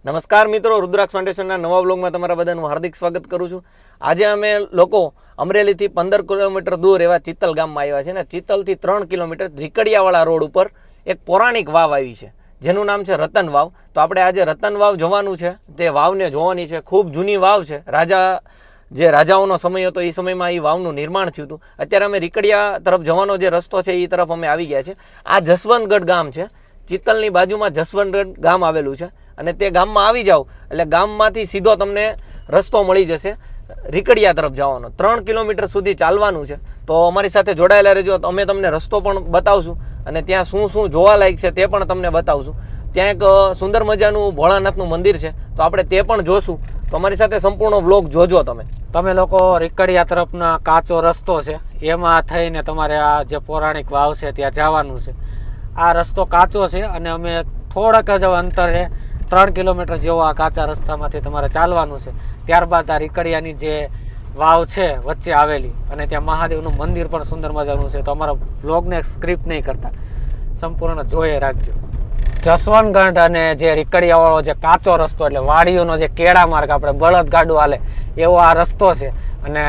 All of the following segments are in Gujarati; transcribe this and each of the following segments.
નમસ્કાર મિત્રો, રુદ્રાક્ષ ફાઉન્ડેશનના નવા બ્લોગમાં તમારા બધાનું હાર્દિક સ્વાગત કરું છું. આજે અમે લોકો અમરેલીથી 15 કિલોમીટર દૂર એવા ચિત્તલ ગામમાં આવ્યા છે ને ચિત્તલથી 3 કિલોમીટર રીકડિયાવાળા રોડ ઉપર એક પૌરાણિક વાવ આવી છે જેનું નામ છે રતન વાવ. તો આપણે આજે રતન વાવ જવાનું છે, તે વાવને જોવાની છે. ખૂબ જૂની વાવ છે. રાજાઓનો સમય હતો એ સમયમાં એ વાવનું નિર્માણ થયું હતું. અત્યારે અમે રીકડિયા તરફ જવાનો જે રસ્તો છે એ તરફ અમે આવી ગયા છે. આ જસવંતગઢ ગામ છે. ચિત્તલની બાજુમાં જસવંતગઢ ગામ આવેલું છે અને તે ગામમાં આવી જાઓ એટલે ગામમાંથી સીધો તમને રસ્તો મળી જશે રીકડિયા તરફ જવાનો. 3 કિલોમીટર સુધી ચાલવાનું છે. તો અમારી સાથે જોડાયેલા રહેજો. અમે તમને રસ્તો પણ બતાવશું અને ત્યાં શું શું જોવાલાયક છે તે પણ તમને બતાવશું. ત્યાં એક સુંદર મજાનું ભોળાનાથનું મંદિર છે, તો આપણે તે પણ જોશું. તો અમારી સાથે સંપૂર્ણ વ્લોગ જોજો. તમે લોકો રીકડિયા તરફના કાચો રસ્તો છે એમાં થઈને તમારે આ જે પૌરાણિક વાવ છે ત્યાં જવાનું છે. આ રસ્તો કાચો છે અને અમે થોડાક જ અંતરે 3 કિલોમીટર જેવો આ કાચા રસ્તામાંથી તમારે ચાલવાનું છે. ત્યારબાદ આ રીકડિયાની જે વાવ છે વચ્ચે આવેલી અને ત્યાં મહાદેવનું મંદિર પણ સુંદર મજાનું છે. તો અમારા બ્લોગને સ્ક્રિપ્ટ નહીં કરતા, સંપૂર્ણ જોઈએ રાખજો. જસવંતગઢ અને જે રીકડિયાવાળો જે કાચો રસ્તો એટલે વાડીઓનો જે કેળા માર્ગ, આપણે બળદ ગાડું હાલે એવો આ રસ્તો છે. અને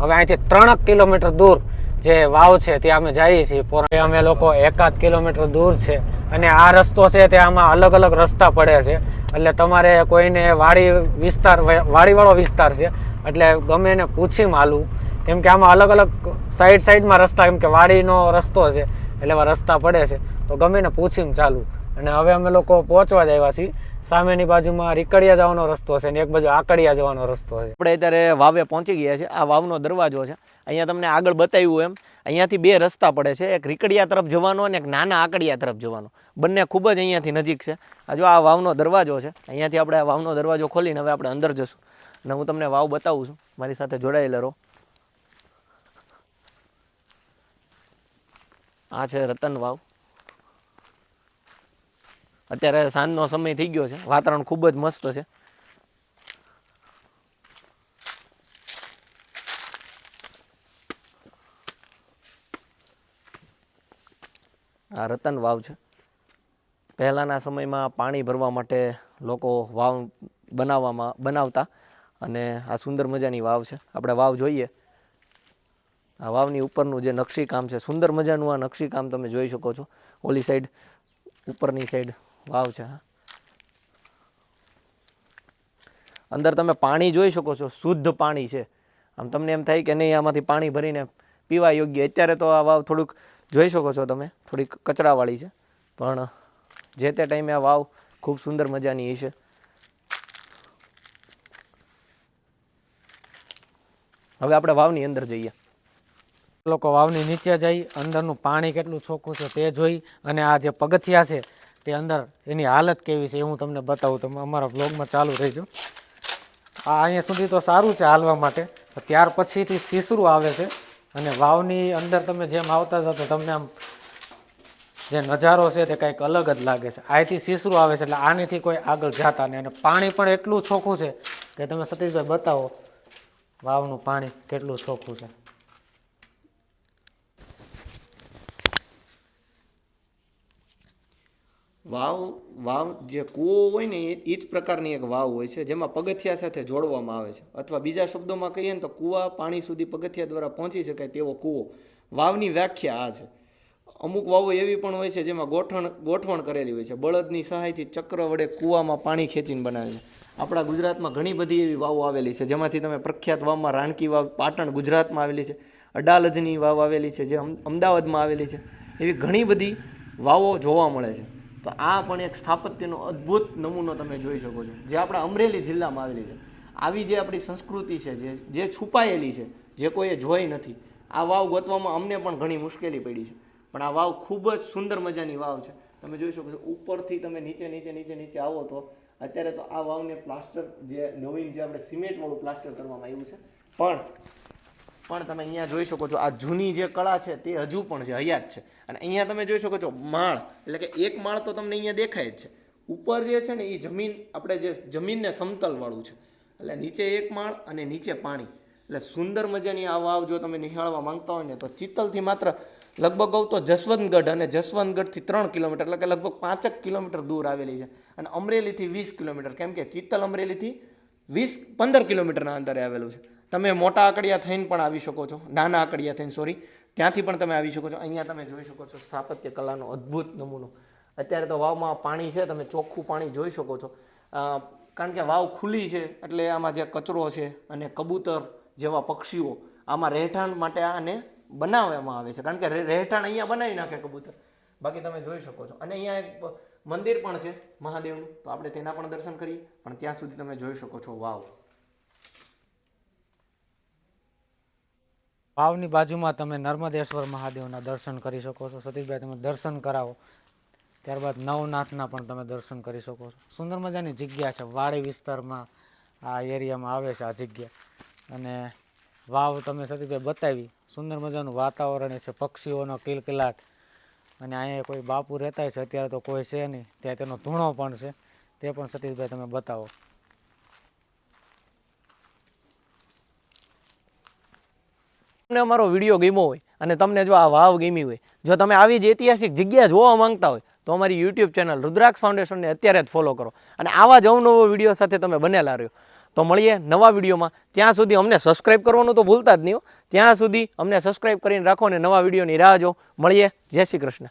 હવે અહીંથી 3 કિલોમીટર દૂર જે વાવ છે ત્યાં અમે જઈએ છીએ. અમે લોકો 1.5 કિલોમીટર દૂર છે અને આ રસ્તો છે ત્યાં આમાં અલગ અલગ રસ્તા પડે છે. એટલે તમારે કોઈને વાડીવાળો વિસ્તાર છે એટલે ગમે એને પૂછીને હાલવું, કેમ કે આમાં અલગ અલગ સાઈડમાં રસ્તા, કેમ કે વાડીનો રસ્તો છે એટલે એવા રસ્તા પડે છે. તો ગમે એને પૂછીને ચાલવું. અને હવે અમે લોકો પહોંચવા જ આવ્યા છીએ. સામેની બાજુમાં રીકડિયા જવાનો રસ્તો છે અને એક બાજુ આકડિયા જવાનો રસ્તો છે. આપણે અત્યારે વાવે પહોંચી ગયા છે. આ વાવનો દરવાજો છે. અહીંયા તમને આગળ બતાવ્યું એમ અહીંયાથી 2 રસ્તા પડે છે, એક રીકડિયા તરફ જવાનો અને એક નાના આકડિયા તરફ જવાનો. બંને ખૂબ જ અહીંયાથી નજીક છે. આ જો આ વાવનો દરવાજો છે. અહીંયાથી આપણે આ વાવનો દરવાજો ખોલીને હવે આપણે અંદર જશું અને હું તમને વાવ બતાવું છું. મારી સાથે જોડાયેલા રહો. આ છે રતન વાવ. અત્યારે સાંજનો સમય થઈ ગયો છે, વાતાવરણ ખૂબ જ મસ્ત છે. આ રતન વાવ છે. પહેલાંના સમયમાં પાણી ભરવા માટે લોકો વાવ બનાવતા અને આ સુંદર મજાની વાવ છે. આપણે વાવ જોઈએ. આ વાવની ઉપરનું જે નકશીકામ છે, સુંદર મજાનું આ નકશીકામ તમે જોઈ શકો છો. ઓલી સાઈડ ઉપરની સાઈડ વાવ છે. અંદર તમે પાણી જોઈ શકો છો, શુદ્ધ પાણી છે. આમ તમને એમ થાય કે નહીં આમાંથી પાણી ભરીને પીવા યોગ્ય. અત્યારે તો આ વાવ થોડુંક જોઈ શકો છો તમે, થોડીક કચરાવાળી છે, પણ જે તે ટાઈમે આ વાવ ખૂબ સુંદર મજાની છે. હવે આપણે વાવની અંદર જઈએ. લોકો વાવની નીચે જઈ અંદરનું પાણી કેટલું ચોખ્ખું છે તે જોઈ અને આ જે પગથિયા છે તે અંદર એની હાલત કેવી છે એ હું તમને બતાવું. તમે અમારા બ્લોગમાં ચાલુ રહેજો. આ અહીંયા સુધી તો સારું છે હાલવા માટે. ત્યાર પછીથી સીસરું આવે છે અને વાવની અંદર તમે જેમ આવતા જાઓ તો તમને આમ જે નજારો છે તે કંઈક અલગ જ લાગે છે. અહીંથી સીસરું આવે છે એટલે આનીથી કોઈ આગળ જતા નહીં. અને પાણી પણ એટલું ચોખ્ખું છે કે તમે સતીશભાઈ બતાવો વાવનું પાણી કેટલું ચોખ્ખું છે. વાવ જે કૂવો હોય ને એ જ પ્રકારની એક વાવ હોય છે, જેમાં પગથિયા સાથે જોડવામાં આવે છે. અથવા બીજા શબ્દોમાં કહીએ ને તો કૂવા પાણી સુધી પગથિયા દ્વારા પહોંચી શકાય તેવો કૂવો. વાવની વ્યાખ્યા આ છે. અમુક વાવો એવી પણ હોય છે જેમાં ગોઠવણ કરેલી હોય છે. બળદની સહાયથી ચક્ર વડે કૂવામાં પાણી ખેંચીને બનાવે છે. આપણા ગુજરાતમાં ઘણી બધી એવી વાવો આવેલી છે, જેમાંથી તમે પ્રખ્યાત વાવમાં રાણકી વાવ પાટણ ગુજરાતમાં આવેલી છે, અડાલજની વાવ આવેલી છે જે અમદાવાદમાં આવેલી છે. એવી ઘણી બધી વાવો જોવા મળે છે. તો આ પણ એક સ્થાપત્યનો અદ્ભુત નમૂનો તમે જોઈ શકો છો, જે આપણા અમરેલી જિલ્લામાં આવેલી છે. આવી જે આપણી સંસ્કૃતિ છે જે છુપાયેલી છે, જે કોઈએ જોઈ નથી. આ વાવ ગોતવામાં અમને પણ ઘણી મુશ્કેલી પડી છે, પણ આ વાવ ખૂબ જ સુંદર મજાની વાવ છે. તમે જોઈ શકો છો ઉપરથી તમે નીચે આવો તો અત્યારે તો આ વાવને પ્લાસ્ટર જે નવીન જે આપણે સિમેન્ટવાળું પ્લાસ્ટર કરવામાં આવ્યું છે, પણ તમે અહીંયા જોઈ શકો છો આ જૂની જે કળા છે તે હજુ પણ છે, હયાત છે. અને અહીંયા તમે જોઈ શકો છો માળ, એટલે કે એક માળ તો તમને અહીંયા દેખાય જ છે. ઉપર જે છે ને એ જમીન, આપણે જે જમીનને સમતલવાળું છે, એટલે નીચે એક માળ અને નીચે પાણી. એટલે સુંદર મજાની આ વાવ જો તમે નિહાળવા માંગતા હોય ને તો ચિત્તલથી માત્ર લગભગ કહું તો જસવંતગઢ અને જસવંતગઢથી 3 કિલોમીટર એટલે કે લગભગ 5 કિલોમીટર દૂર આવેલી છે. અને અમરેલીથી 20 કિલોમીટર, કેમ કે ચિત્તલ અમરેલીથી 15 કિલોમીટરના અંતરે આવેલું છે. તમે મોટા આકડિયા થઈને પણ આવી શકો છો, નાના આકડિયા થઈને ત્યાંથી પણ તમે આવી શકો છો. અહીંયા તમે જોઈ શકો છો સ્થાપત્ય કલાનો અદ્ભુત નમૂનો. અત્યારે તો વાવમાં પાણી છે, તમે ચોખ્ખું પાણી જોઈ શકો છો. કારણ કે વાવ ખુલ્લી છે એટલે આમાં જે કચરો છે અને કબૂતર જેવા પક્ષીઓ આમાં રહેઠાણ માટે આને બનાવવામાં આવે છે. કારણ કે રહેઠાણ અહીંયા બનાવી નાખે કબૂતર. બાકી તમે જોઈ શકો છો. અને અહીંયા એક મંદિર પણ છે મહાદેવનું, તો આપણે તેના પણ દર્શન કરીએ. પણ ત્યાં સુધી તમે જોઈ શકો છો વાવ. વાવની બાજુમાં તમે નર્મદેશ્વર મહાદેવના દર્શન કરી શકો છો. સતીશભાઈ તમે દર્શન કરાવો. ત્યારબાદ નવનાથના પણ તમે દર્શન કરી શકો છો. સુંદર મજાની જગ્યા છે, વાડી વિસ્તારમાં આ એરિયામાં આવે છે આ જગ્યા. અને વાવ તમે સતીશભાઈ બતાવી, સુંદર મજાનું વાતાવરણ છે, પક્ષીઓનો કિલકિલાટ. અને અહીંયા કોઈ બાપુ રહેતા છે, અત્યારે તો કોઈ છે નહીં, ત્યાં તેનો ધૂણો પણ છે, તે પણ સતીશભાઈ તમે બતાવો. તમને અમારો વિડીયો ગમ્યો હોય અને તમને જો આ વાવ ગમી હોય, જો તમે આવી જ ઐતિહાસિક જગ્યા જોવા માંગતા હોય તો અમારી યુટ્યુબ ચેનલ રુદ્રાક્ષ ફાઉન્ડેશનને અત્યારે જ ફોલો કરો અને આવા જ અવનવો વિડીયો સાથે તમે બનેલા રહ્યો. તો મળીએ નવા વિડીયોમાં. ત્યાં સુધી અમને સબસ્ક્રાઈબ કરવાનું તો ભૂલતા જ નહીં હો. ત્યાં સુધી અમને સબસ્ક્રાઈબ કરીને રાખો અને નવા વિડીયોની રાહ જો. મળીએ. જય શ્રી કૃષ્ણ.